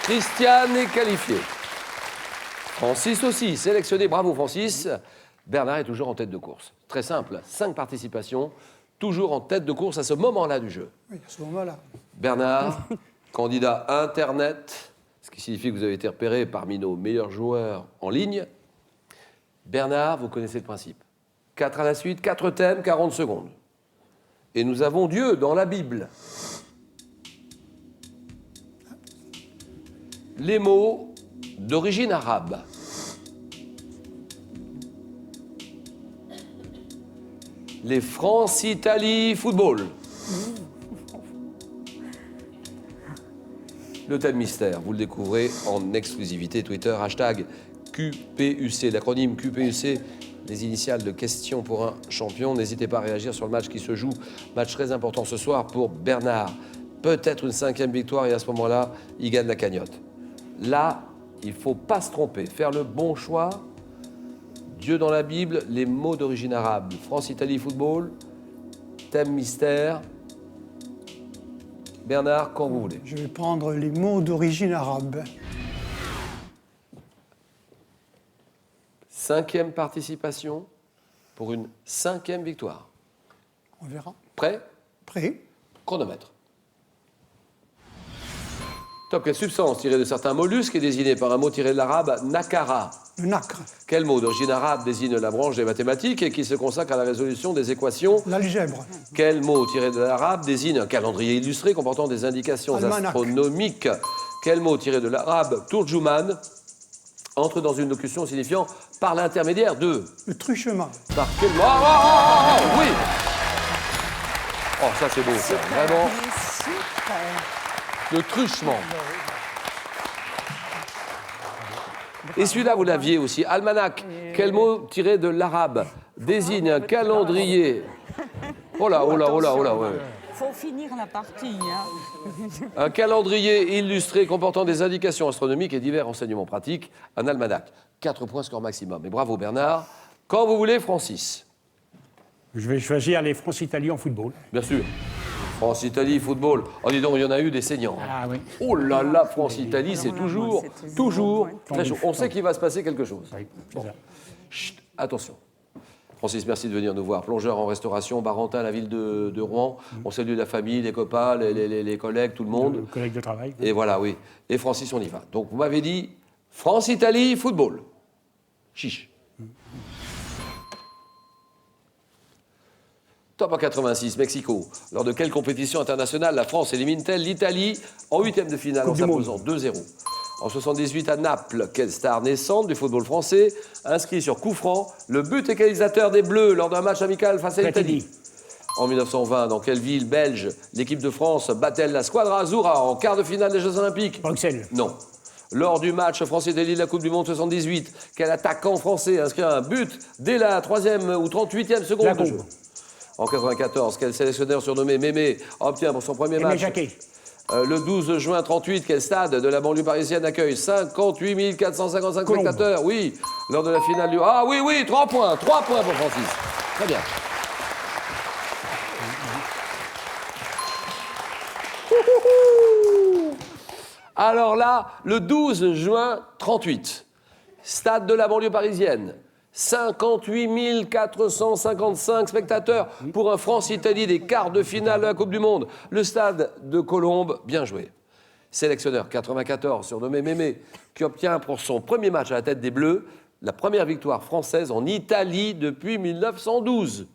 Christiane est qualifiée. Francis aussi, sélectionné. Bravo Francis. Bernard est toujours en tête de course. Très simple, 5 participations, toujours en tête de course à ce moment-là du jeu. Oui, à ce moment-là. Bernard, candidat Internet, ce qui signifie que vous avez été repéré parmi nos meilleurs joueurs en ligne. Bernard, vous connaissez le principe. 4 à la suite, 4 thèmes, 40 secondes. Et nous avons Dieu dans la Bible. Les mots d'origine arabe. Les France-Italie football. Le thème mystère, vous le découvrez en exclusivité Twitter, hashtag QPUC, l'acronyme QPUC, les initiales de questions pour un champion. N'hésitez pas à réagir sur le match qui se joue, match très important ce soir pour Bernard. Peut-être une 5e victoire et à ce moment-là, il gagne la cagnotte. Là, il ne faut pas se tromper, faire le bon choix. Dieu dans la Bible, les mots d'origine arabe. France-Italie football, thème mystère. Bernard, quand vous voulez. Je vais prendre les mots d'origine arabe. 5e participation pour une 5e victoire. On verra. Prêt? Prêt? Chronomètre. Top, quelle substance tirée de certains mollusques est désignée par un mot tiré de l'arabe nakara? Le nacre. Quel mot d'origine arabe désigne la branche des mathématiques et qui se consacre à la résolution des équations? L'algèbre. Quel mot tiré de l'arabe désigne un calendrier illustré comportant des indications Almanach. astronomiques? Quel mot tiré de l'arabe turjuman entre dans une locution signifiant par l'intermédiaire de? Le truchement. Par quel mot? Oh, oui. Oh, ça c'est beau, ça. Vraiment. Le truchement. Et celui-là, vous l'aviez aussi. Almanach. Quel mot tiré de l'arabe désigne un calendrier? Oh là, oh là, oh là, oh là, ouais. Faut finir la partie, hein. Un calendrier illustré comportant des indications astronomiques et divers renseignements pratiques. Un almanach. 4 points score maximum. Et bravo Bernard. Quand vous voulez, Francis. Je vais choisir les France-Italie en football. Bien sûr. France-Italie, football. Oh, dis donc, il y en a eu des saignants. Ah oui. Oh là là, France-Italie, c'est toujours très chaud. On sait qu'il va se passer quelque chose. Oui, c'est ça. Chut, attention. Francis, merci de venir nous voir. Plongeur en restauration, Barentin, la ville de Rouen. On salue la famille, les copains, les collègues, tout le monde. Le collègue de travail. Et voilà, oui. Et Francis, on y va. Donc, vous m'avez dit France-Italie, football. Chiche. Top en 86, Mexico. Lors de quelle compétition internationale la France élimine-t-elle l'Italie en 8e de finale en s'imposant 2-0? En 78 à Naples, quelle star naissante du football français inscrit sur coup franc le but égalisateur des Bleus lors d'un match amical face à l'Italie? En 1920, dans quelle ville belge l'équipe de France bat-elle la Squadra Azzurra en quart de finale des Jeux Olympiques? Bruxelles. Non. Lors du match France-Italie de la Coupe du Monde 78, quel attaquant français inscrit un but dès la 3e ou 38e seconde de jeu? En 94, quel sélectionneur surnommé Mémé obtient pour son premier match? Jacquet. Le 12 juin 38, quel stade de la banlieue parisienne accueille 58 455 spectateurs? Oui, lors de la finale du... Ah oui, oui, 3 points pour Francis. Très bien. Alors là, le 12 juin 38, stade de la banlieue parisienne. 58 455 spectateurs pour un France-Italie des quarts de finale de la Coupe du Monde. Le stade de Colombes, bien joué. Sélectionneur 94, surnommé Mémé, qui obtient pour son premier match à la tête des Bleus la première victoire française en Italie depuis 1912.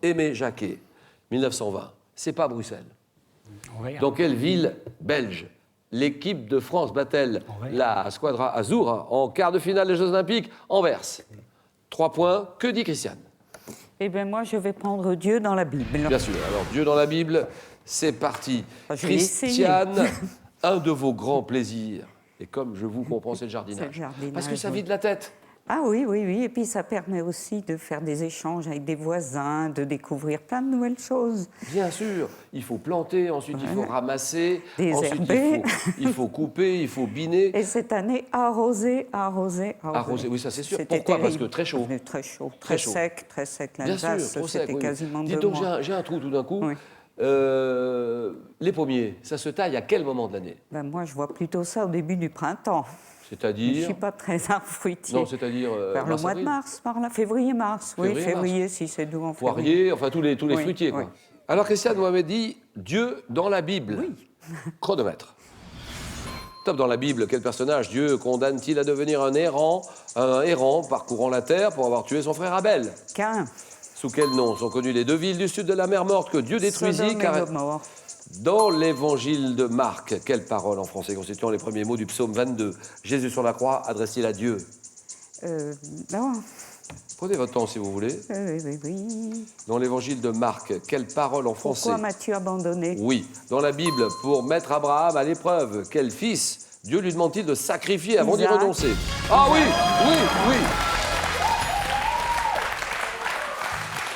Aimé Jacquet, 1920. C'est pas Bruxelles. Dans quelle ville belge l'équipe de France bat-elle la Squadra Azzurra en quart de finale des Jeux Olympiques? Anvers. 3 points. Que dit Christiane? Eh bien, moi, je vais prendre Dieu dans la Bible. Bien sûr. Alors, Dieu dans la Bible, c'est parti. Je vais Christiane, un de vos grands plaisirs, et comme je vous comprends, c'est le jardinage. C'est le jardinage, Parce que ça oui. vide la tête. Ah oui, oui, oui. Et puis, ça permet aussi de faire des échanges avec des voisins, de découvrir plein de nouvelles choses. Bien sûr, il faut planter, ensuite il faut ramasser, ensuite Désherber. il faut couper, il faut biner. Et cette année, arroser. Arroser, oui, ça c'est sûr. C'était Pourquoi? Parce terrible. que très chaud. Très chaud, Très très chaud. sec. Bien sûr, L'Alsace, trop sec. c'était Oui. quasiment Dites 2 donc, mois. j'ai un trou tout d'un coup. Oui. Les pommiers, ça se taille à quel moment de l'année? Ben, moi, je vois plutôt ça au début du printemps. Je ne C'est-à-dire? suis pas très arbre fruitier. Non, c'est-à-dire Vers le mois de mars-avril. mars, par là. Février-mars. Oui, Février-mars. février, si c'est doux en février. Poirier, enfin tous les Oui, fruitiers. Quoi. oui. Alors Christiane, vous m'avez dit Dieu dans la Bible. Oui. Chronomètre. Top, dans la Bible, quel personnage Dieu condamne-t-il à devenir un errant parcourant la terre pour avoir tué son frère Abel? Qu'un. Sous quel nom sont connues les deux villes du sud de la mer Morte que Dieu détruisit? Sodome et Gomorrhe. Dans l'évangile de Marc, quelle parole en français constituant les premiers mots du psaume 22? Jésus sur la croix, adresse-t-il à Dieu? Non. Prenez votre temps si vous voulez. Oui. Dans l'évangile de Marc, quelle parole en français? Pourquoi m'as-tu abandonné? Oui. Dans la Bible, pour mettre Abraham à l'épreuve, quel fils Dieu lui demande-t-il de sacrifier avant d'y Isaac. renoncer? Ah oui, oui, oui.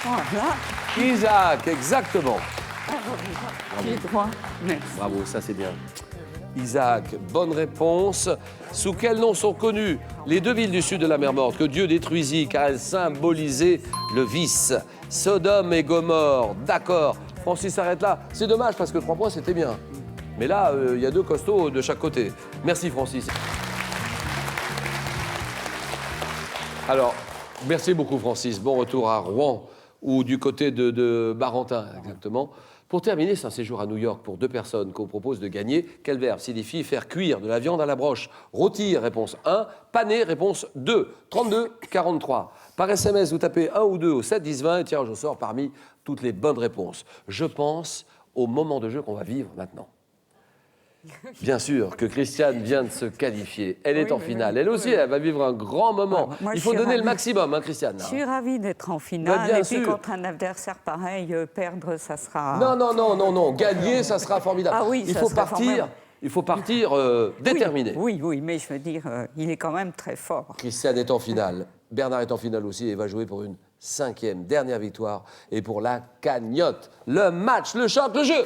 Voilà. Isaac, exactement. J'ai droit. Merci. Bravo, ça c'est bien. Isaac, bonne réponse. Sous quel nom sont connues les deux villes du sud de la mer Morte que Dieu détruisit car elles symbolisaient le vice? Sodome et Gomorre, d'accord. Francis s'arrête là. C'est dommage parce que 3 points c'était bien. Mais là, il y a 2 costauds de chaque côté. Merci Francis. Alors, merci beaucoup Francis. Bon retour à Rouen ou du côté de Barentin, exactement. Pour terminer, c'est un séjour à New York pour 2 personnes qu'on propose de gagner. Quel verbe signifie faire cuire de la viande à la broche? Rôtir, réponse 1. Paner, réponse 2. 32 43. Par SMS, vous tapez 1 ou 2 au 7 10 20 et tirage au sort parmi toutes les bonnes réponses. Je pense au moment de jeu qu'on va vivre maintenant. Bien sûr que Christiane vient de se qualifier. Elle est en finale. Elle aussi, elle va vivre un grand moment. Ouais, moi, Il je faut suis donner le ravie. maximum, hein, Christiane. Je suis ravie d'être en Bah, finale. bien Et puis, sûr. contre un adversaire pareil, perdre, ça sera... Non. Gagner, ça sera formidable. Ah oui, il ça faut sera partir. formidable. Il faut partir déterminé. Oui, mais je veux dire, il est quand même très fort. Christiane est en finale. Bernard est en finale aussi et va jouer pour une 5e, dernière victoire et pour la cagnotte. Le match, le choc, le jeu.